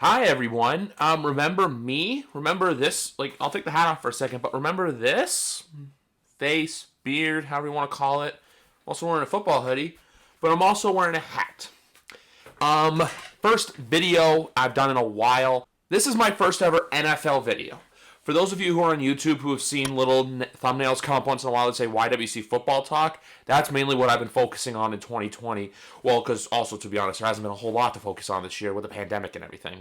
Hi everyone. Remember me? Remember this? I'll take the hat off for a second, but remember this? Face, beard, however you want to call it. I'm also wearing a football hoodie, but I'm also wearing a hat. First video I've done in a while. This is my first ever NFL video. For those of you who are on YouTube who have seen little thumbnails come up once in a while that say YWC Football Talk, that's mainly what I've been focusing on in 2020. Well, because also, to be honest, there hasn't been a whole lot to focus on this year with the pandemic and everything.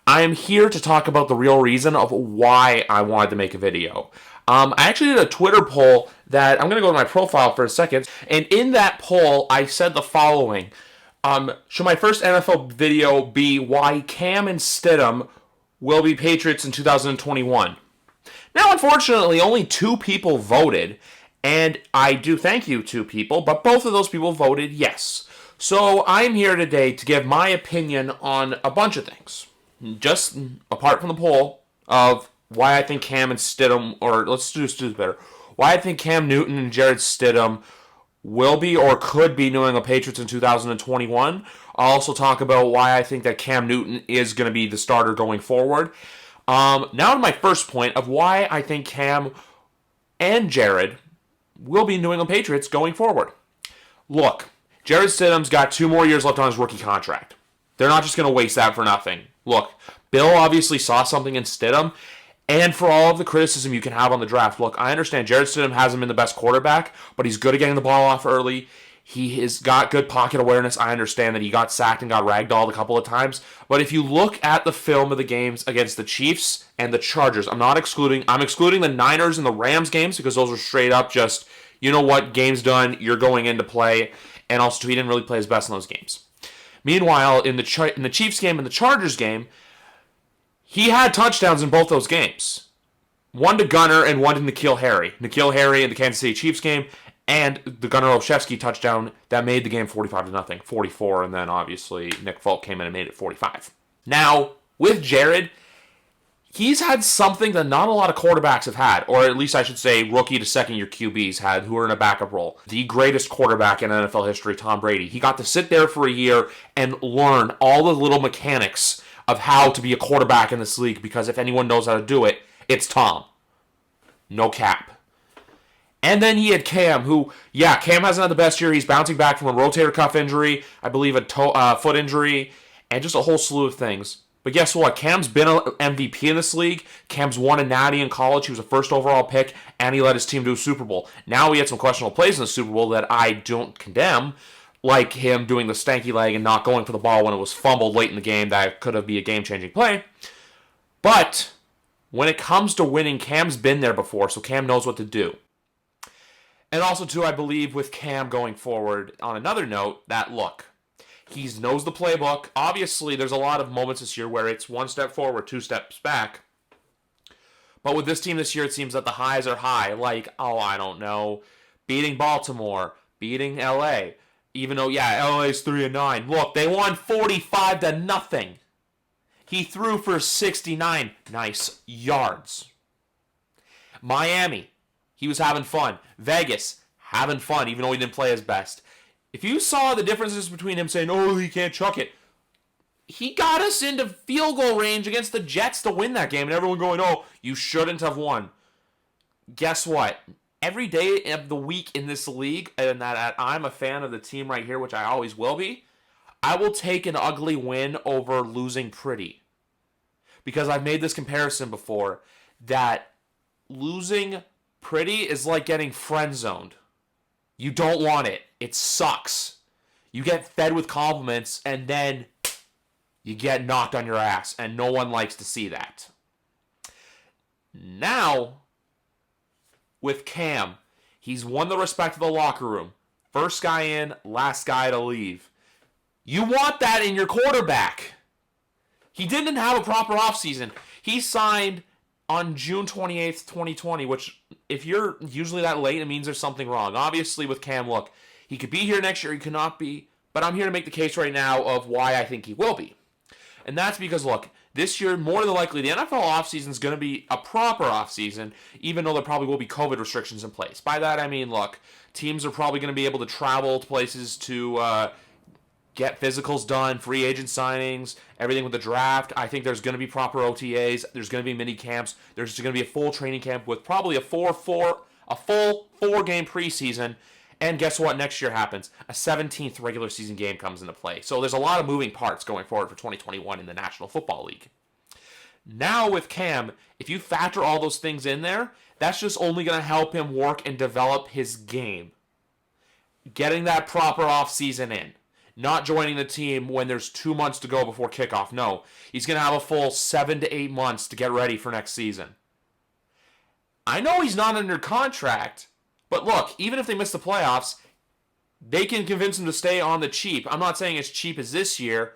I am here to talk about the real reason of why I wanted to make a video. I actually did a Twitter poll that I'm going to go to my profile for a second. And in that poll, I said the following. Should my first NFL video be why Cam and Stidham will be Patriots in 2021? Now, unfortunately, only 2 people voted, and I do thank you 2 people, but both of those people voted yes. So I'm here today to give my opinion on a bunch of things. Just apart from the poll of why I think Cam and Stidham, or let's do this better, why I think Cam Newton and Jarrett Sitdham will be or could be New England Patriots in 2021. I'll also talk about why I think that Cam Newton is going to be the starter going forward. Now to my first point of why I think Cam and Jared will be New England Patriots going forward. Look, Jarrett Stidham's got 2 more years left on his rookie contract. They're not just going to waste that for nothing. Look, Bill obviously saw something in Stidham, and for all of the criticism you can have on the draft, look, I understand Jarrett Sitdham hasn't been the best quarterback, but he's good at getting the ball off early. He has got good pocket awareness. I understand that he got sacked and got ragdolled a couple of times. But if you look at the film of the games against the Chiefs and the Chargers, I'm excluding the Niners and the Rams games because those are straight up just, you know what, game's done, you're going into play. And also, he didn't really play his best in those games. Meanwhile, in the Chiefs game and the Chargers game, he had touchdowns in both those games. One to Gunnar and one to N'Keal Harry. N'Keal Harry in the Kansas City Chiefs game, and the Gunnar Olszewski touchdown that made the game 45-0, 44, and then obviously Nick Folk came in and made it 45. Now, with Jared, he's had something that not a lot of quarterbacks have had, or at least I should say rookie to second-year QBs had who are in a backup role. The greatest quarterback in NFL history, Tom Brady. He got to sit there for a year and learn all the little mechanics of how to be a quarterback in this league, because if anyone knows how to do it, it's Tom. No cap. And then he had Cam, who, Cam hasn't had the best year. He's bouncing back from a rotator cuff injury, I believe a foot injury, and just a whole slew of things. But guess what? Cam's been an MVP in this league. Cam's won a natty in college. He was a first overall pick, and he led his team to a Super Bowl. Now he had some questionable plays in the Super Bowl that I don't condemn, like him doing the stanky leg and not going for the ball when it was fumbled late in the game. That could have been a game-changing play. But when it comes to winning, Cam's been there before, so Cam knows what to do. And also, too, I believe with Cam going forward, on another note, that look, he knows the playbook. Obviously, there's a lot of moments this year where it's 1 step forward, 2 steps back. But with this team this year, it seems that the highs are high. Like, I don't know, beating Baltimore, beating LA. Even though, LA's 3-9. Look, they won 45-0. He threw for 69 nice yards. Miami, he was having fun. Vegas, having fun, even though he didn't play his best. If you saw the differences between him saying, he can't chuck it, he got us into field goal range against the Jets to win that game, and everyone going, you shouldn't have won. Guess what? Every day of the week in this league, and that I'm a fan of the team right here, which I always will be, I will take an ugly win over losing pretty. Because I've made this comparison before, that losing pretty is like getting friend-zoned. You don't want it. It sucks. You get fed with compliments, and then you get knocked on your ass, and no one likes to see that. Now, with Cam, he's won the respect of the locker room. First guy in, last guy to leave. You want that in your quarterback. He didn't have a proper offseason. He signed on June 28th, 2020, which if you're usually that late, it means there's something wrong. Obviously, with Cam, look, he could be here next year, he could not be, but I'm here to make the case right now of why I think he will be. And that's because, look, this year, more than likely, the NFL offseason is going to be a proper offseason, even though there probably will be COVID restrictions in place. By that, I mean, look, teams are probably going to be able to travel to places to get physicals done, free agent signings, everything with the draft. I think there's going to be proper OTAs. There's going to be mini camps. There's going to be a full training camp with probably a full 4-game preseason. And guess what? Next year happens. A 17th regular season game comes into play. So there's a lot of moving parts going forward for 2021 in the National Football League. Now with Cam, if you factor all those things in there, that's just only going to help him work and develop his game. Getting that proper offseason in. Not joining the team when there's 2 months to go before kickoff. No, he's going to have a full 7 to 8 months to get ready for next season. I know he's not under contract, but look, even if they miss the playoffs, they can convince him to stay on the cheap. I'm not saying as cheap as this year,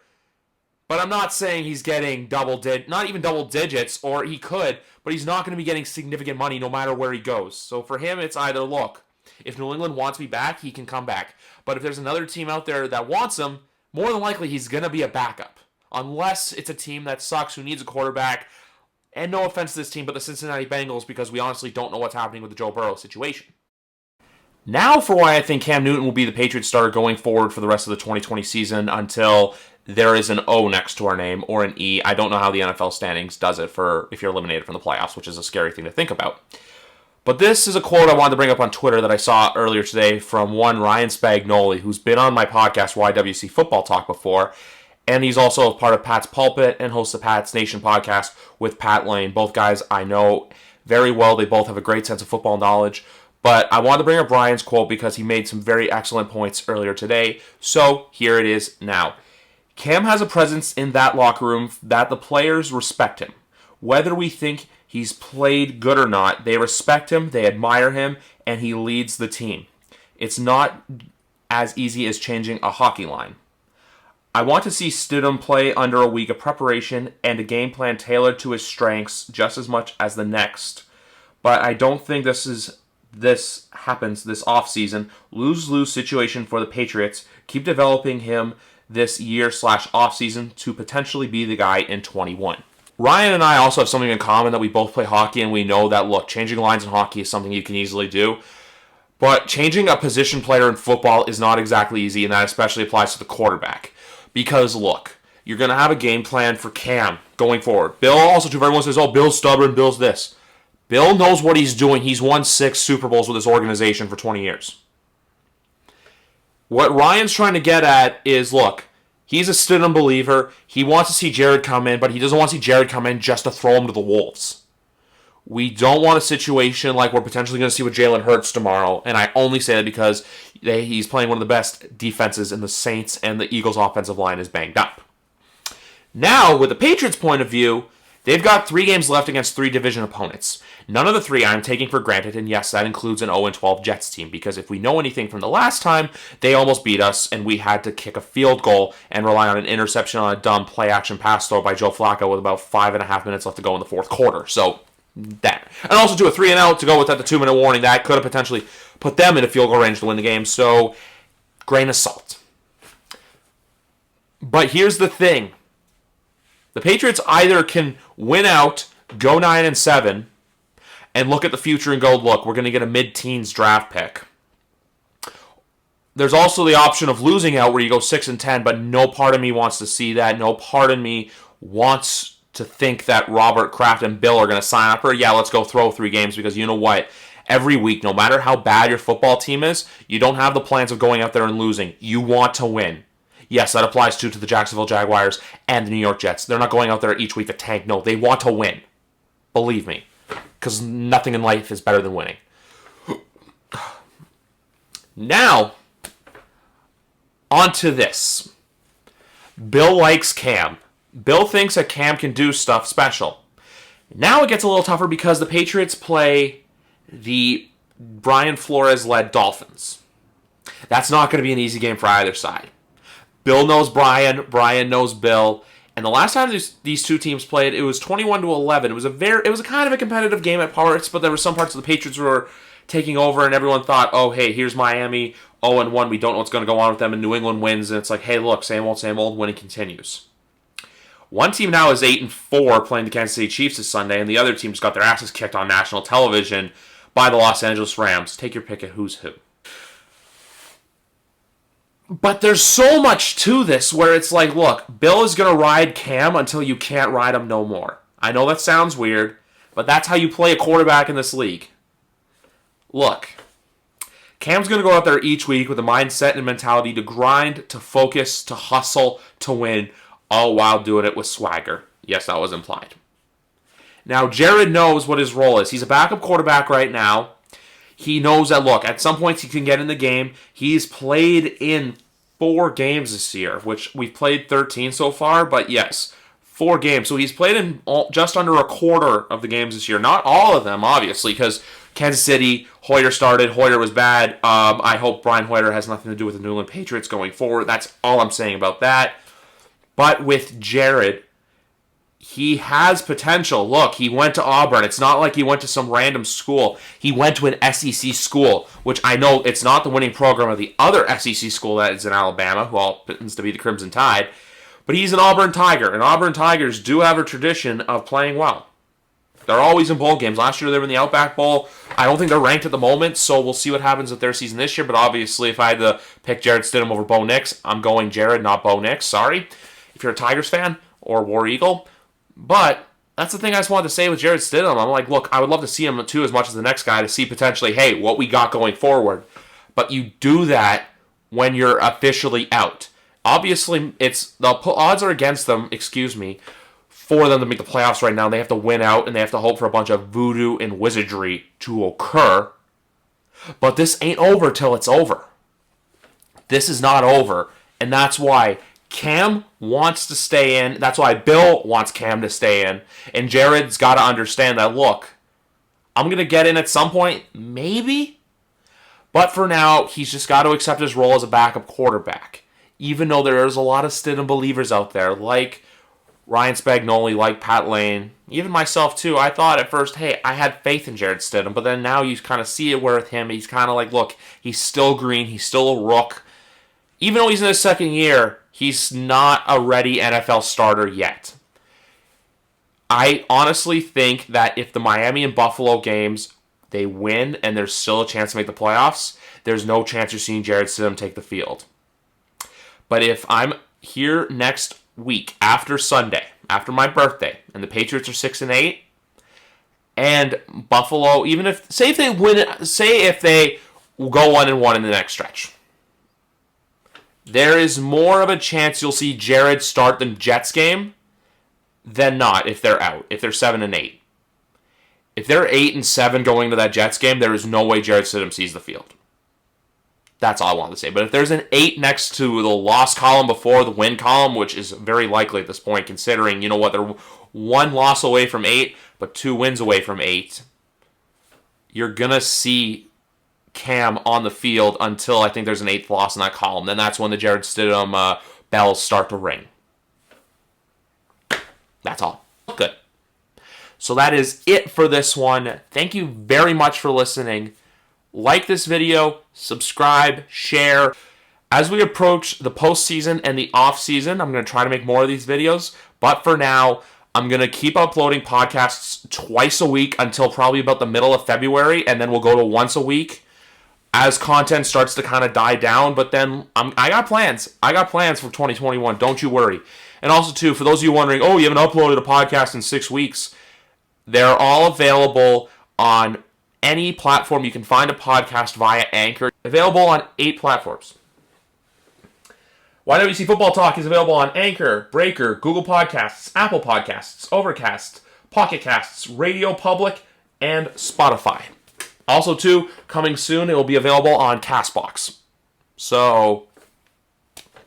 but I'm not saying he's getting not even double digits, or he could, but he's not going to be getting significant money no matter where he goes. So for him, it's either, look, if New England wants me back, he can come back. But if there's another team out there that wants him, more than likely he's going to be a backup. Unless it's a team that sucks, who needs a quarterback. And no offense to this team, but the Cincinnati Bengals, because we honestly don't know what's happening with the Joe Burrow situation. Now for why I think Cam Newton will be the Patriots starter going forward for the rest of the 2020 season until there is an O next to our name, or an E. I don't know how the NFL standings does it for if you're eliminated from the playoffs, which is a scary thing to think about. But this is a quote I wanted to bring up on Twitter that I saw earlier today from one Ryan Spagnoli, who's been on my podcast, YWC Football Talk, before. And he's also part of Pat's Pulpit and hosts the Pat's Nation podcast with Pat Lane. Both guys I know very well. They both have a great sense of football knowledge. But I wanted to bring up Ryan's quote because he made some very excellent points earlier today. So here it is now. Cam has a presence in that locker room that the players respect him. Whether we think he's played good or not, they respect him, they admire him, and he leads the team. It's not as easy as changing a hockey line. I want to see Sitdham play under a week of preparation and a game plan tailored to his strengths just as much as the next. But I don't think this happens this offseason. Lose-lose situation for the Patriots. Keep developing him this year/offseason to potentially be the guy in 21. Ryan and I also have something in common, that we both play hockey, and we know that, look, changing lines in hockey is something you can easily do. But changing a position player in football is not exactly easy, and that especially applies to the quarterback. Because, look, you're going to have a game plan for Cam going forward. Bill also, too, everyone says, oh, Bill's stubborn, Bill's this. Bill knows what he's doing. He's won 6 Super Bowls with his organization for 20 years. What Ryan's trying to get at is, look, he's a Sitdham believer. He wants to see Jarrett come in, but he doesn't want to see Jarrett come in just to throw him to the wolves. We don't want a situation like we're potentially going to see with Jalen Hurts tomorrow, and I only say that because he's playing one of the best defenses in the Saints, and the Eagles' offensive line is banged up. Now, with the Patriots' point of view, they've got 3 games left against 3 division opponents. None of the 3 I'm taking for granted, and yes, that includes an 0-12 Jets team, because if we know anything from the last time, they almost beat us, and we had to kick a field goal and rely on an interception on a dumb play-action pass throw by Joe Flacco with about 5.5 minutes left to go in the fourth quarter. So, that. And also do a 3-and-out to go with that, the 2-minute warning. That could have potentially put them in a field goal range to win the game, so grain of salt. But here's the thing. The Patriots either can win out, go 9-7, and look at the future and go, look, we're going to get a mid-teens draft pick. There's also the option of losing out where you go 6-10, but no part of me wants to see that. No part of me wants to think that Robert Kraft and Bill are going to sign up for, yeah, let's go throw 3 games, because you know what? Every week, no matter how bad your football team is, you don't have the plans of going out there and losing. You want to win. Yes, that applies to the Jacksonville Jaguars and the New York Jets. They're not going out there each week to tank. No, they want to win. Believe me. Because nothing in life is better than winning. Now, on to this. Bill likes Cam. Bill thinks that Cam can do stuff special. Now it gets a little tougher because the Patriots play the Brian Flores-led Dolphins. That's not going to be an easy game for either side. Bill knows Brian. Brian knows Bill. And the last time these 2 teams played, it was 21-11. It was a kind of a competitive game at parts, but there were some parts of the Patriots who were taking over, and everyone thought, oh, hey, here's Miami, 0-1. We don't know what's going to go on with them, and New England wins. And it's like, hey, look, same old, winning continues. One team now is 8-4 playing the Kansas City Chiefs this Sunday, and the other team just got their asses kicked on national television by the Los Angeles Rams. Take your pick at who's who. But there's so much to this where it's like, look, Bill is going to ride Cam until you can't ride him no more. I know that sounds weird, but that's how you play a quarterback in this league. Look, Cam's going to go out there each week with a mindset and mentality to grind, to focus, to hustle, to win, all while doing it with swagger. Yes, that was implied. Now, Jarrett knows what his role is. He's a backup quarterback right now. He knows that, look, at some points he can get in the game. He's played in 4 games this year, which we've played 13 so far, but yes, 4 games. So he's played in just under a quarter of the games this year. Not all of them, obviously, because Kansas City, Hoyer started. Hoyer was bad. I hope Brian Hoyer has nothing to do with the New England Patriots going forward. That's all I'm saying about that. But with Jarrett, he has potential. Look, he went to Auburn. It's not like he went to some random school. He went to an SEC school, which I know it's not the winning program of the other SEC school that is in Alabama, who happens to be the Crimson Tide. But he's an Auburn Tiger, and Auburn Tigers do have a tradition of playing well. They're always in bowl games. Last year they were in the Outback Bowl. I don't think they're ranked at the moment, so we'll see what happens with their season this year. But obviously, if I had to pick Jarrett Sitdham over Bo Nix, I'm going Jarrett, not Bo Nix. Sorry if you're a Tigers fan or War Eagle. But that's the thing I just wanted to say with Jarrett Sitdham. I'm like, look, I would love to see him too as much as the next guy to see potentially, hey, what we got going forward. But you do that when you're officially out. Obviously, the odds are against them, for them to make the playoffs right now. They have to win out, and they have to hope for a bunch of voodoo and wizardry to occur. But this ain't over till it's over. This is not over, and that's why Cam wants to stay in. That's why Bill wants Cam to stay in. And Jared's got to understand that, look, I'm going to get in at some point, maybe. But for now, he's just got to accept his role as a backup quarterback. Even though there's a lot of Stidham believers out there, like Ryan Spagnoli, like Pat Lane, even myself too. I thought at first, hey, I had faith in Jarrett Sitdham. But then now you kind of see it with him. He's kind of like, look, he's still green. He's still a rook. Even though he's in his second year, he's not a ready NFL starter yet. I honestly think that if the Miami and Buffalo games, they win and there's still a chance to make the playoffs, there's no chance you're seeing Jarrett Sitdham take the field. But if I'm here next week, after Sunday, after my birthday, and the Patriots are 6-8, and Buffalo, say if they go 1-1 in the next stretch, there is more of a chance you'll see Jarrett start the Jets game than not if they're out, if they're 7-8. If they're 8-7 going to that Jets game, there is no way Jarrett Sitdham sees the field. That's all I wanted to say. But if there's an 8 next to the loss column before the win column, which is very likely at this point, considering, you know what, they're 1 loss away from 8, but 2 wins away from 8, you're going to see Cam on the field until I think there's an 8th loss in that column. Then that's when the Jarrett Sitdham bells start to ring. That's all. Good. So that is it for this one. Thank you very much for listening. Like this video, subscribe, share. As we approach the postseason and the off-season, I'm going to try to make more of these videos. But for now, I'm going to keep uploading podcasts twice a week until probably about the middle of February, and then we'll go to once a week as content starts to kind of die down. But then I got plans. I got plans for 2021. Don't you worry. And also, too, for those of you wondering, oh, you haven't uploaded a podcast in 6 weeks, they're all available on any platform. You can find a podcast via Anchor. Available on 8 platforms. YWC Football Talk is available on Anchor, Breaker, Google Podcasts, Apple Podcasts, Overcast, Pocket Casts, Radio Public, and Spotify. Also, too, coming soon, it will be available on CastBox. So,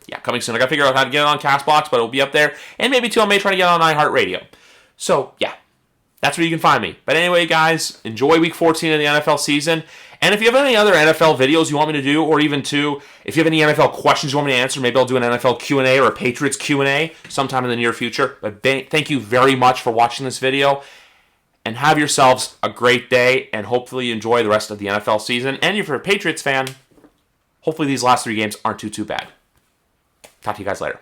yeah, coming soon. I got to figure out how to get it on CastBox, but it'll be up there. And maybe, too, I may try to get it on iHeartRadio. So, yeah. That's where you can find me. But anyway, guys, enjoy Week 14 of the NFL season. And if you have any other NFL videos you want me to do, or even, too, if you have any NFL questions you want me to answer, maybe I'll do an NFL Q&A or a Patriots Q&A sometime in the near future. But thank you very much for watching this video. And have yourselves a great day, and hopefully you enjoy the rest of the NFL season. And if you're a Patriots fan, hopefully these last 3 games aren't too bad. Talk to you guys later.